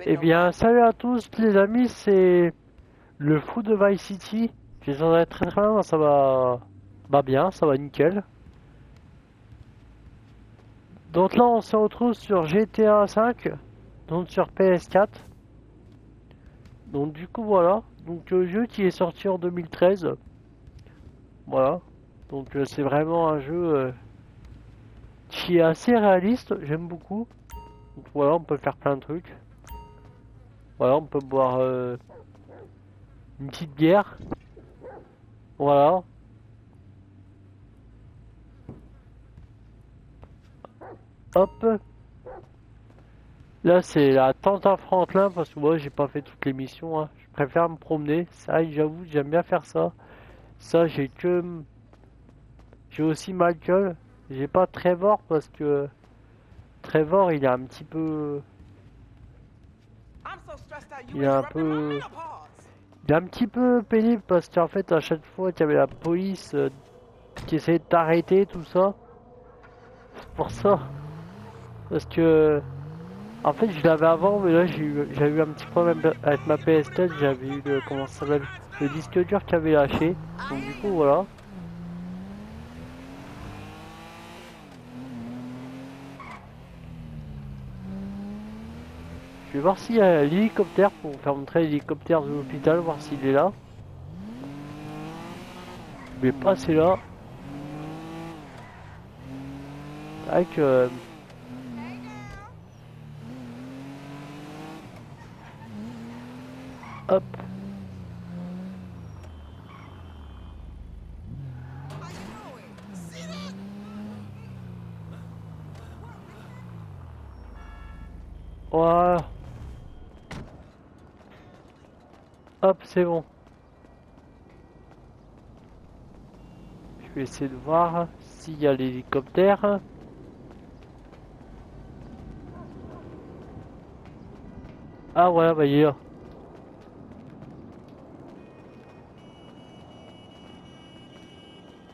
Eh bien, salut à tous les amis, c'est le fou de Vice City. J'entendais très très bien, ça va bien, ça va nickel. Donc là, on se retrouve sur GTA 5, donc sur PS4. Donc du coup, voilà. Donc le jeu qui est sorti en 2013. Voilà. Donc c'est vraiment un jeu qui est assez réaliste, j'aime beaucoup. Donc voilà, on peut faire plein de trucs. Voilà, on peut boire une petite bière. Voilà. Hop. Là, c'est la tente à Franklin parce que moi, j'ai pas fait toutes les missions, hein. Je préfère me promener. Ça, j'avoue, j'aime bien faire ça. Ça, j'ai aussi Michael. J'ai pas Trevor parce que Trevor, il est un petit peu, il est un peu, il est un petit peu pénible parce qu'en fait, à chaque fois qu'il y avait la police qui essayait de t'arrêter, tout ça, c'est pour ça. Parce que en fait, je l'avais avant, mais là, j'avais eu un petit problème avec ma PS4. J'avais eu comment ça s'appelle, le disque dur qui avait lâché. Donc, du coup, voilà. Je vais voir s'il y a l'hélicoptère pour vous faire montrer l'hélicoptère de l'hôpital, voir s'il est là. Je vais passer là. Tac. Hop. Voilà. Hop, c'est bon. Je vais essayer de voir s'il y a l'hélicoptère. Ah, voilà, bah, il est là.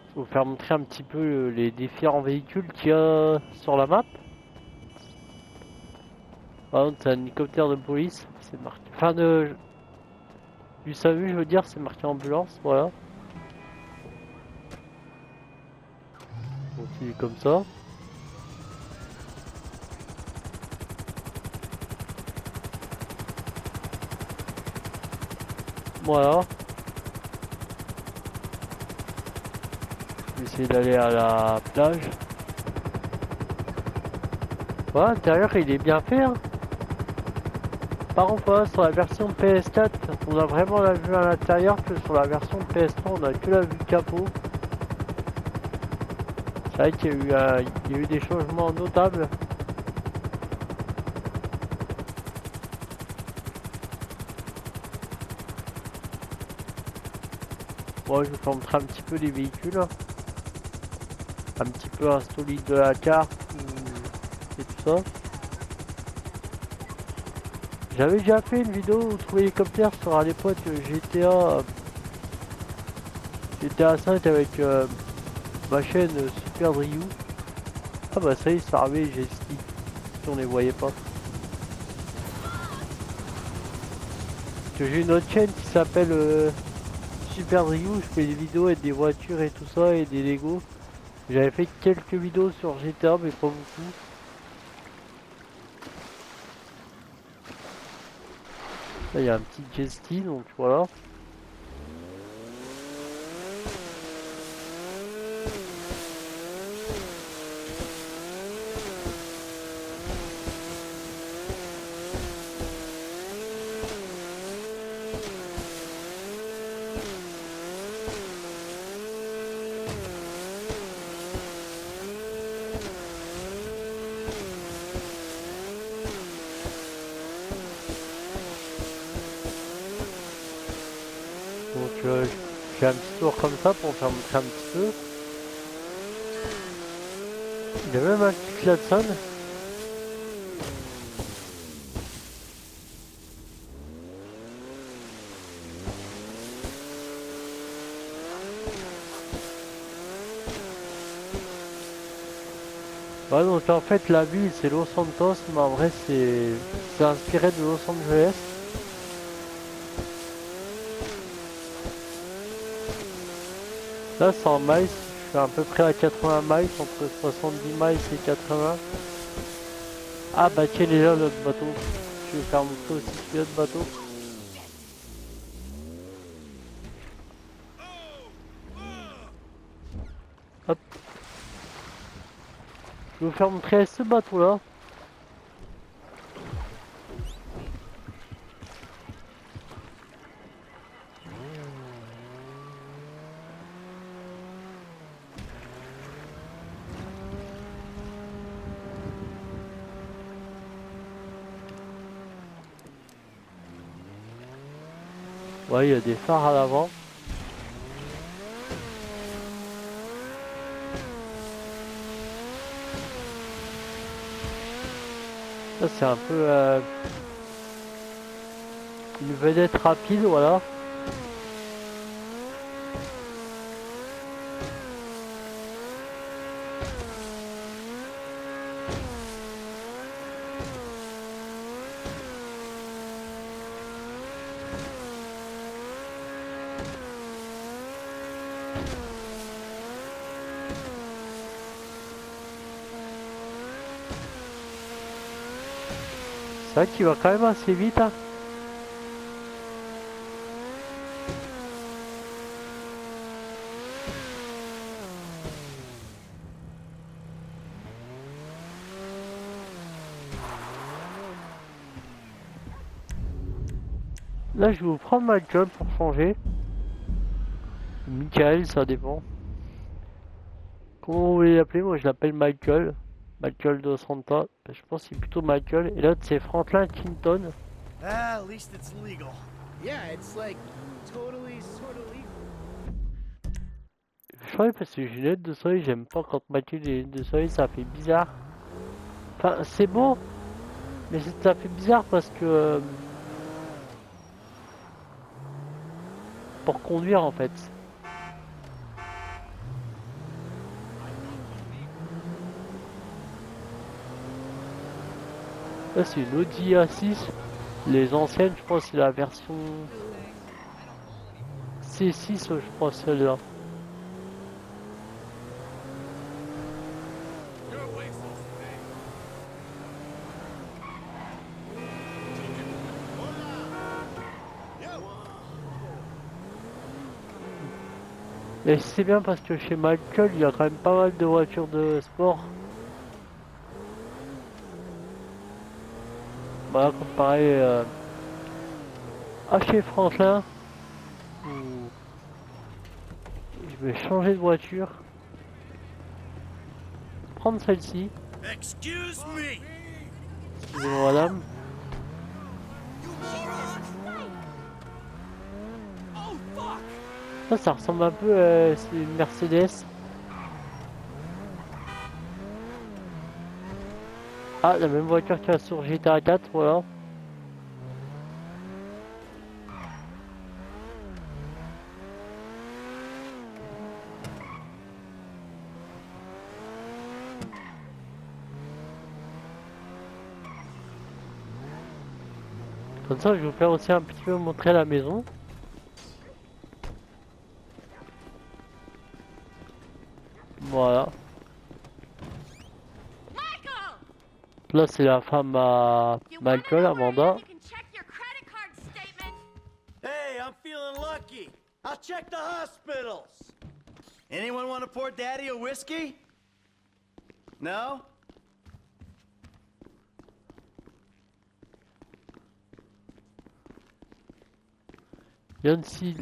Je vais vous faire montrer un petit peu les différents véhicules qu'il y a sur la map. Par exemple, c'est un hélicoptère de police. C'est marqué. Enfin, du SAMU, je veux dire, c'est marqué ambulance, voilà. Donc il est comme ça. Voilà. Je vais essayer d'aller à la plage. Voilà, l'intérieur il est bien fait, hein. Par contre, voilà, sur la version PS4, on a vraiment la vue à l'intérieur que sur la version PS3, on a que la vue capot. C'est vrai qu'il y a eu, il y a eu des changements notables. Bon, je vous montrer un petit peu les véhicules, hein. Un petit peu insolite de la carte et tout ça. J'avais déjà fait une vidéo où trouver l'hélicoptère sur à l'époque GTA 5 avec ma chaîne Super Ryu. Ah bah ça y est, ça arrivait, j'ai ski. Si on les voyait pas. Que j'ai une autre chaîne qui s'appelle Super Ryu, je fais des vidéos avec des voitures et tout ça et des Lego. J'avais fait quelques vidéos sur GTA mais pas beaucoup. Là il y a un petit jet ski donc voilà. Donc je fais un petit tour comme ça pour faire montrer un petit peu. Il y a même un petit klaxon. Ouais, donc en fait la ville c'est Los Santos, mais en vrai c'est inspiré de Los Angeles. Là c'est en miles, je suis à peu près à 80 miles, entre 70 miles et 80. Ah bah tiens, il est là notre bateau. Je vais faire montrer aussi celui-là de bateau. Hop. Je vais vous faire montrer ce bateau là. Ouais, il y a des phares à l'avant. Ça c'est un peu une vedette rapide, voilà. C'est vrai qu'il va quand même assez vite, hein. Là je vais vous prendre Michael pour changer. Michael, ça dépend. Comment vous voulez l'appeler? Moi je l'appelle Michael. Michael Dos Santos. Je pense que c'est plutôt Michael. Et l'autre c'est Franklin Clinton. Ah, at least it's legal. Yeah, it's like totally, sort of legal. Je crois parce que les lunettes de soleil, j'aime pas quand Mathieu les lunettes de soleil, ça fait bizarre. Enfin, c'est beau, mais ça fait bizarre parce que pour conduire en fait. Là, c'est une Audi A6. Les anciennes, je pense, c'est la version C6, je crois, celle-là. Et c'est bien parce que chez Michael, il y a quand même pas mal de voitures de sport. Voilà, comparé à chez Franklin, où je vais changer de voiture. Prendre celle-ci. Excuse me. Excusez-moi, madame. Ça ressemble un peu à c'est une Mercedes. Ah, la même voiture qu'il y a sur GTA 4, voilà. Comme ça, je vais vous faire aussi un petit peu montrer la maison. Voilà. Là, c'est la femme à Michael, Amanda. Hey, I'm feeling lucky. I'll check the hospitals. Anyone want to pour Daddy a whiskey? No? Bien si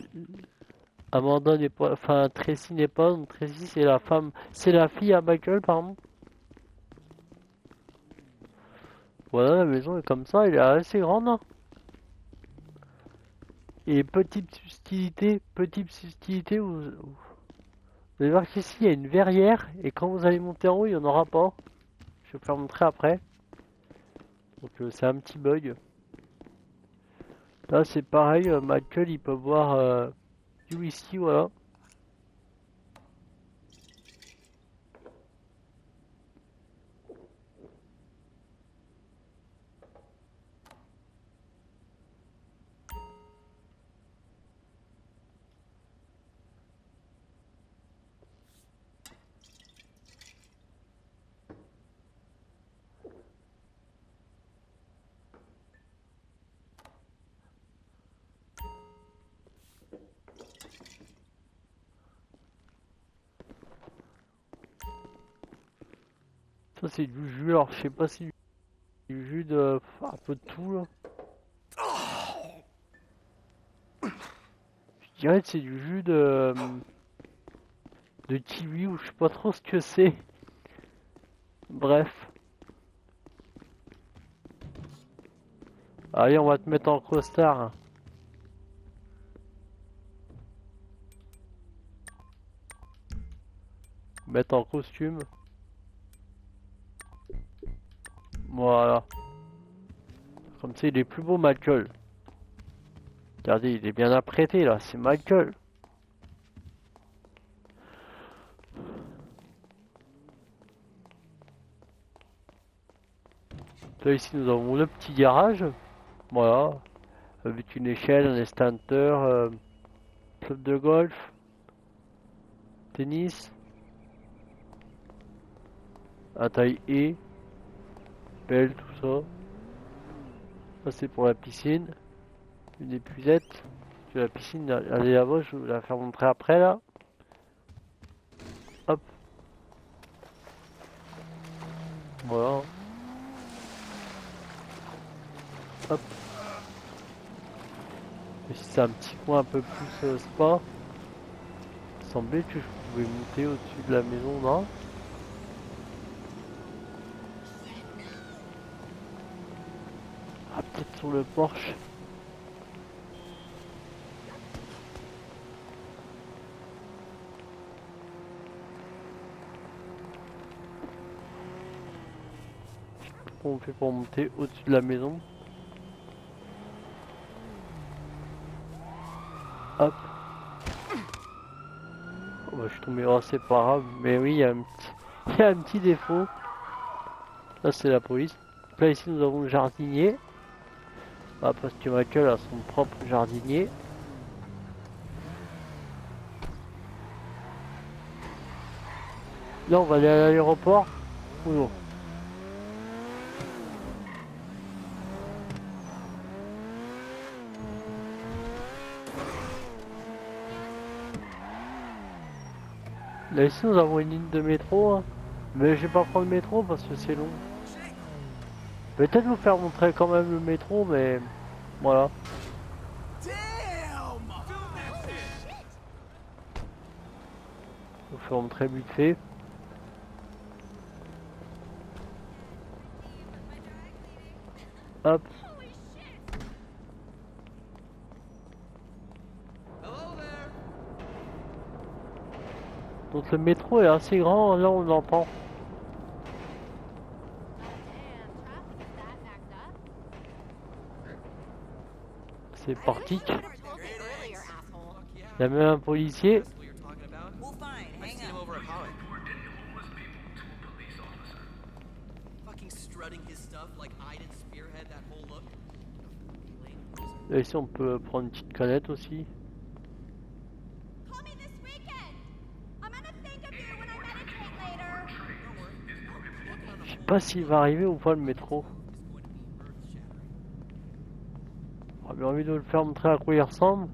Amanda n'est pas, enfin Tracy n'est pas, donc Tracy c'est la femme, c'est la fille à Michael, pardon. Voilà, la maison est comme ça, elle est assez grande, hein. Et petite subtilité, vous allez voir qu'ici il y a une verrière, et quand vous allez monter en haut, il n'y en aura pas. Je vais vous faire montrer après. Donc c'est un petit bug. Là c'est pareil, Michael il peut boire du whisky, voilà. Ça c'est du jus, alors je sais pas si du jus de... un peu de tout là. Je dirais que c'est du jus de kiwi ou je sais pas trop ce que c'est. Bref. Allez, on va te mettre en costard. Mettre en costume. Voilà. Comme ça, il est plus beau, Michael. Regardez, il est bien apprêté là, c'est Michael. Là, ici, nous avons le petit garage. Voilà. Avec une échelle, un extincteur, club de golf, tennis, un taille E, pelle, tout ça. Ça, c'est pour la piscine. Une épuisette. La piscine, elle est là-bas, je vais la faire montrer après là. Hop. Voilà. Hop. Et si c'est un petit coin un peu plus spa, il semblait que je pouvais monter au-dessus de la maison, non? Ah, peut-être sur le porche. Comment on fait pour monter au-dessus de la maison? Hop. Oh, bah, je suis tombé, oh, c'est pas grave. Mais oui, il y a un petit, il y a un petit défaut. Là, c'est la police. Là, ici, nous avons le jardinier. Ah, parce que Michael a son propre jardinier. Là, on va aller à l'aéroport. Ou non? Là, ici, nous avons une ligne de métro. Hein. Mais je vais pas prendre le métro parce que c'est long. Peut-être vous faire montrer quand même le métro, mais voilà. Vous faire montrer vite fait. Hop. Donc le métro est assez grand, là on l'entend. C'est portique. Il y a même un policier. Là, ici on peut prendre une petite canette aussi. Je sais pas s'il va arriver ou pas le métro. J'ai bien envie de le faire montrer à quoi il ressemble.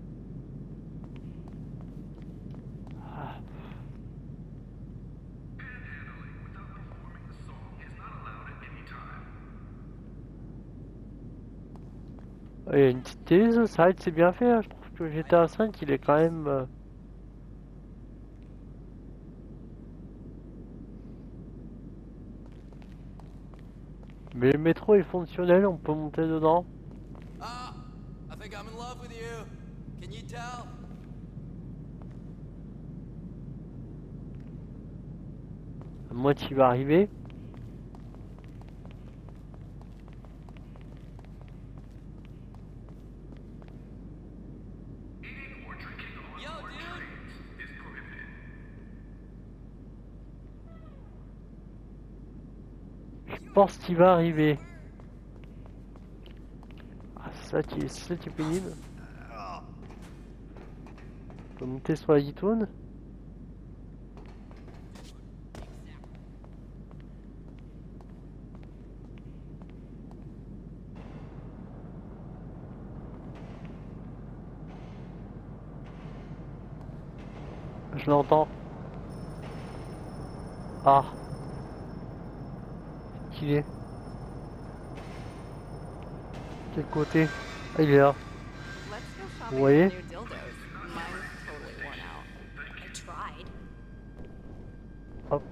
Il y a une petite télé, ça va être, c'est bien fait. Hein. Je trouve que GTA 5 il est quand même. Mais le métro est fonctionnel, on peut monter dedans. Ah, I think I'm in love with you. Can you tell? Moi tu vas arriver. Yo, dude. Je pense qu'il va arriver. Ah, c'est ça qui est pénible. On peut monter sur la guitoune. Je l'entends. Ah. qu'il est? Quel côté? Ah, il est là. Let's go Vous shopping for voyez? new dildos. Mine's totally worn out. I tried. Hop.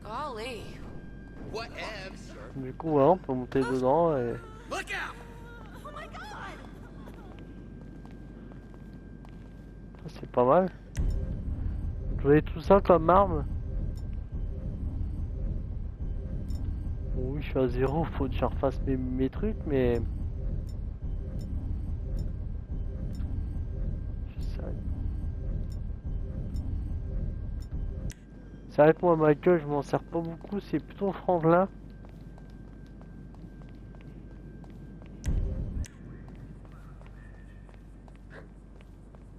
Golly. Whatevs. Du coup, voilà, on peut monter dedans et... Look out! Oh my god! Ça, c'est pas mal. Je voulais tout ça comme arme. Bon, oui, je suis à 0, faut que je refasse mes trucs, mais... C'est vrai que moi, Michael, je m'en sers pas beaucoup, c'est plutôt Franklin.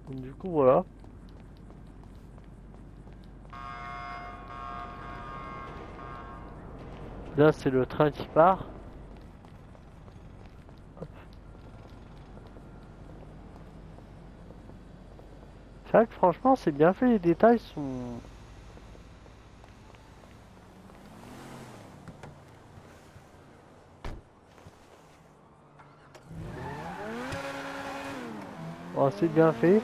Donc, du coup, voilà. Là, c'est le train qui part. Hop. C'est vrai que franchement, c'est bien fait, les détails sont... Oh, c'est bien fait.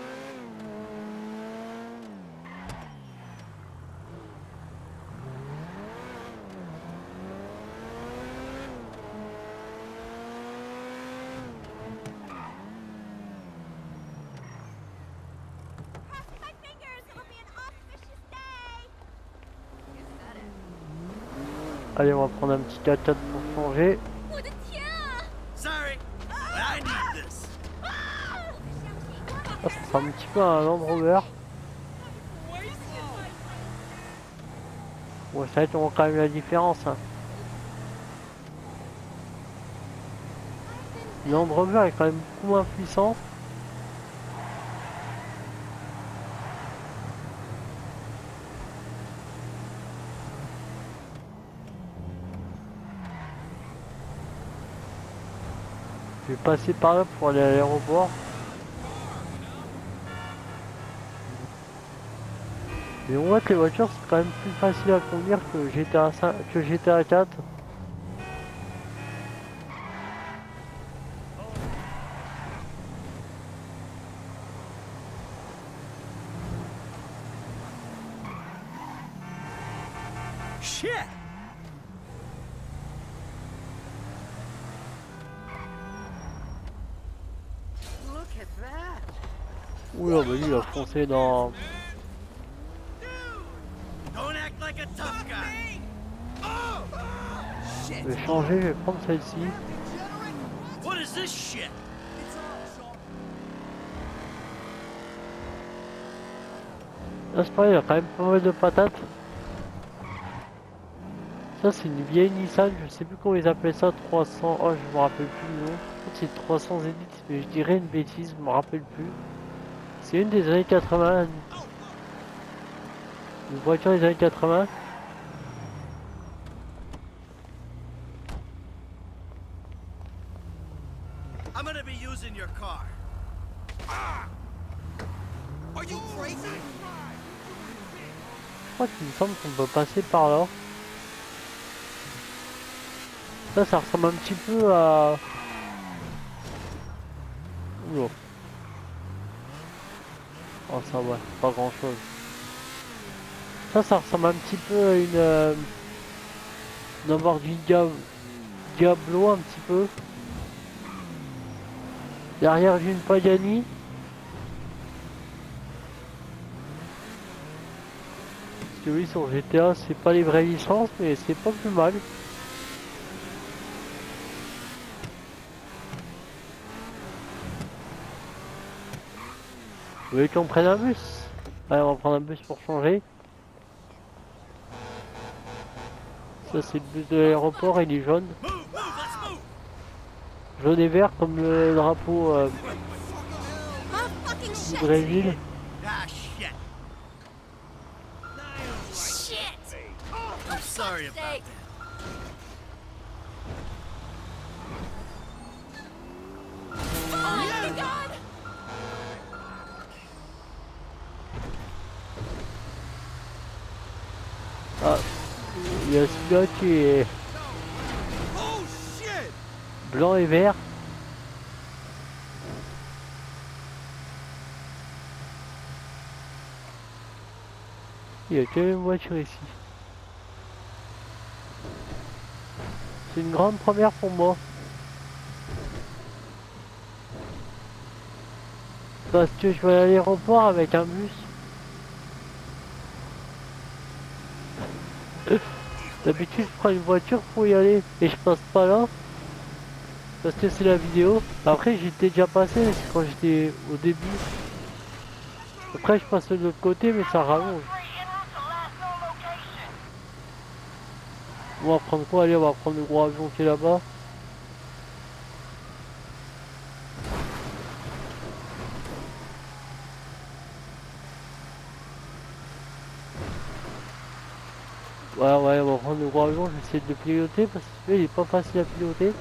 Allez, on va prendre un petit 4x4 pour changer. Sorry, but I need this. Ah, ça ressemble un petit peu à un Land Rover. Ouais, c'est vrai qu'on voit quand même la différence. Hein. Le Land Rover est quand même beaucoup moins puissant. Je vais passer par là pour aller à l'aéroport. Mais on voit que les voitures c'est quand même plus facile à conduire que GTA 5, que GTA 4. Shit! Look at that. Oula, bah lui il a foncé dans... Don't act like a tough guy. Je vais changer, je vais prendre celle-ci. What is this shit? Là c'est pareil, il y a quand même pas mal de patates. Ça c'est une vieille Nissan, je sais plus comment ils appellent ça, 300... Oh je me rappelle plus le nom. C'est 300 Zenith, mais je dirais une bêtise, je me rappelle plus. C'est une des années 80. Une voiture des années 80. I'm gonna be using your car. Are you crazy? Je crois qu'il me semble qu'on peut passer par là. Ça ressemble un petit peu à... Oula. Oh ça va, pas grand chose. Ça ressemble un petit peu à une Lamborghini Diablo un petit peu. Derrière j'ai une Pagani. Parce que oui sur GTA c'est pas les vraies licences mais c'est pas plus mal. Vous voulez qu'on prenne un bus? Allez, on va prendre un bus pour changer. Ça c'est le bus de l'aéroport, il est jaune. Move, let's move. Jaune et vert comme le drapeau Oh fucking du shit. Brésil. Ah, shit. Shit. I'm sorry about Sake. that. Oh my god. Il y a celui-là qui est Oh shit! blanc et vert. Il y a quand même une voiture ici. C'est une grande première pour moi. Parce que je vais à l'aéroport avec un bus. D'habitude je prends une voiture pour y aller et je passe pas là. Parce que c'est la vidéo. Après j'étais déjà passé quand j'étais au début. Après je passe de l'autre côté mais ça rallonge. On va prendre quoi? Allez, on va prendre le gros avion qui est là-bas. Ouais, on va prendre le gros avion, je vais essayer de le piloter parce que celui-là il est pas facile à piloter.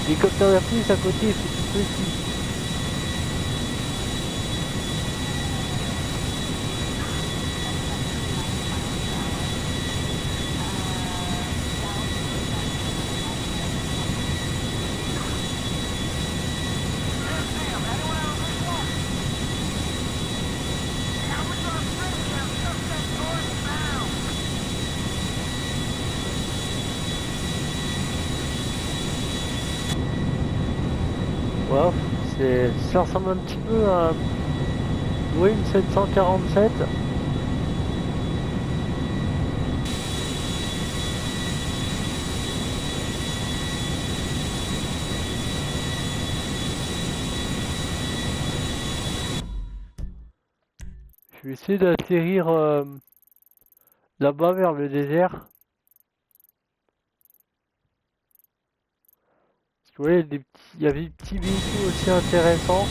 L'hélicoptère de police à côté, c'est tout petit. Voilà, ça ressemble un petit peu à oui, une 747. Je vais essayer d'atterrir là-bas vers le désert. Parce que vous voyez, il y avait des petits véhicules aussi intéressants.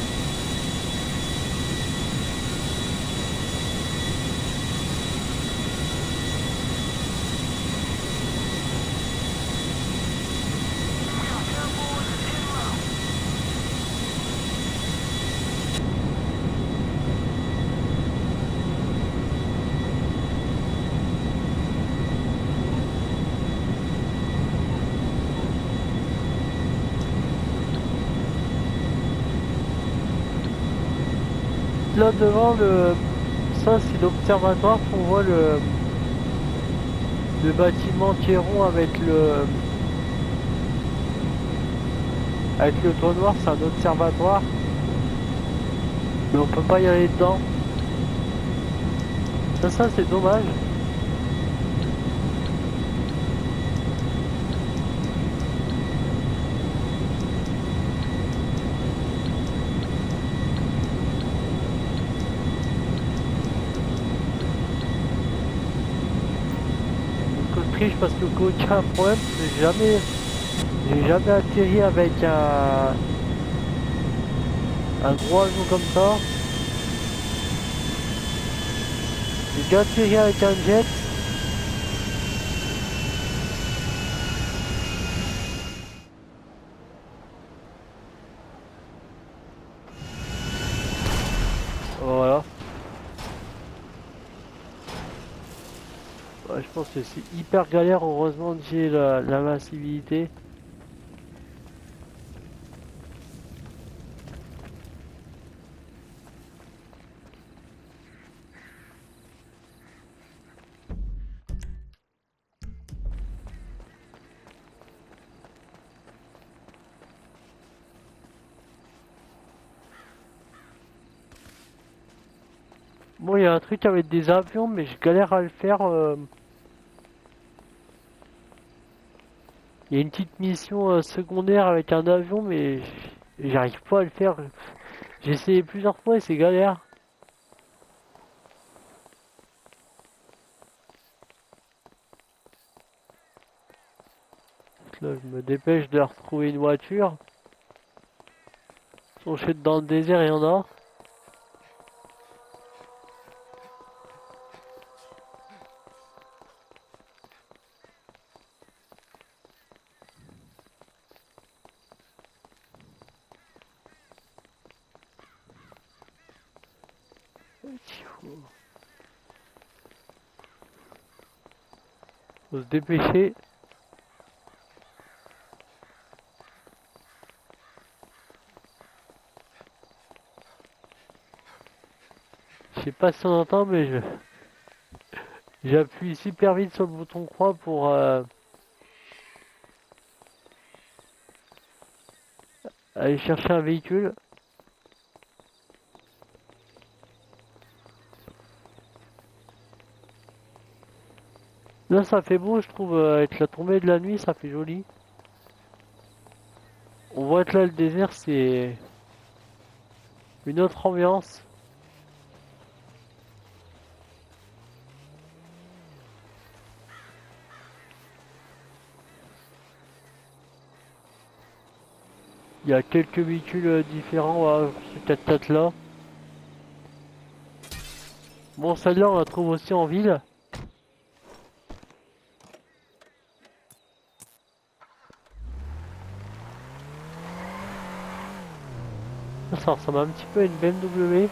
Là devant ça c'est l'observatoire qu'on voit le bâtiment qui est rond avec le toit noir, c'est un observatoire. Mais on peut pas y aller dedans. Ça c'est dommage. Triche parce que aucun problème, j'ai jamais atterri avec un gros avion comme ça. J'ai déjà atterri avec un jet. Voilà. Ouais, je pense que c'est hyper galère, heureusement que j'ai la massivité. Bon, il y a un truc avec des avions, mais je galère à le faire. Il y a une petite mission secondaire avec un avion, mais J'arrive pas à le faire. J'ai essayé plusieurs fois et c'est galère. Là, je me dépêche de retrouver une voiture. Si on chute dans le désert, il y en a. Faut se dépêcher. Je sais pas si on entend, mais j'appuie super vite sur le bouton croix pour aller chercher un véhicule. Là, ça fait beau, je trouve, avec la tombée de la nuit, ça fait joli. On voit que là, le désert, c'est une autre ambiance. Il y a quelques véhicules différents sur cette tête là. Bon, celle-là, on la trouve aussi en ville. Ça ressemble un petit peu à une BMW.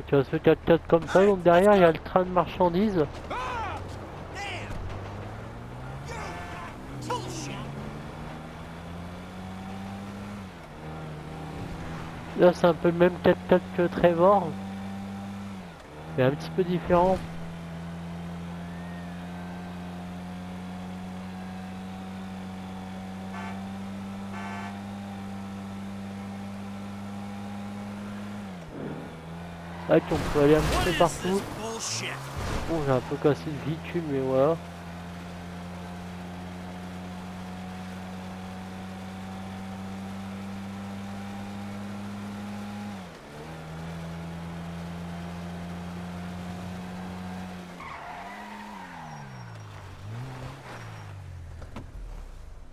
Tu as ce 4x4 comme ça, donc derrière il y a le train de marchandises. Là c'est un peu le même 4x4 que Trevor, mais un petit peu différent. Là on peut aller un petit peu partout. Bon, j'ai un peu cassé le véhicule, mais voilà.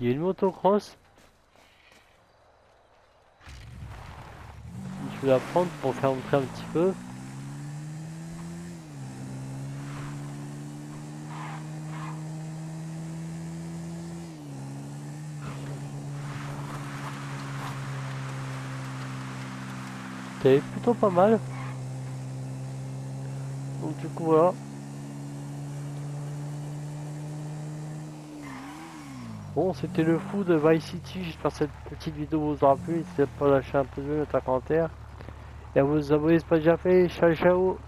Il y a une motocross. Je vais la prendre pour faire montrer un petit peu. C'est plutôt pas mal. Donc du coup voilà. Bon, c'était le fou de Vice City. J'espère que cette petite vidéo vous aura plu. N'hésitez pas à lâcher un peu de commentaire et à vous abonner si ce n'est pas déjà fait. Ciao ciao.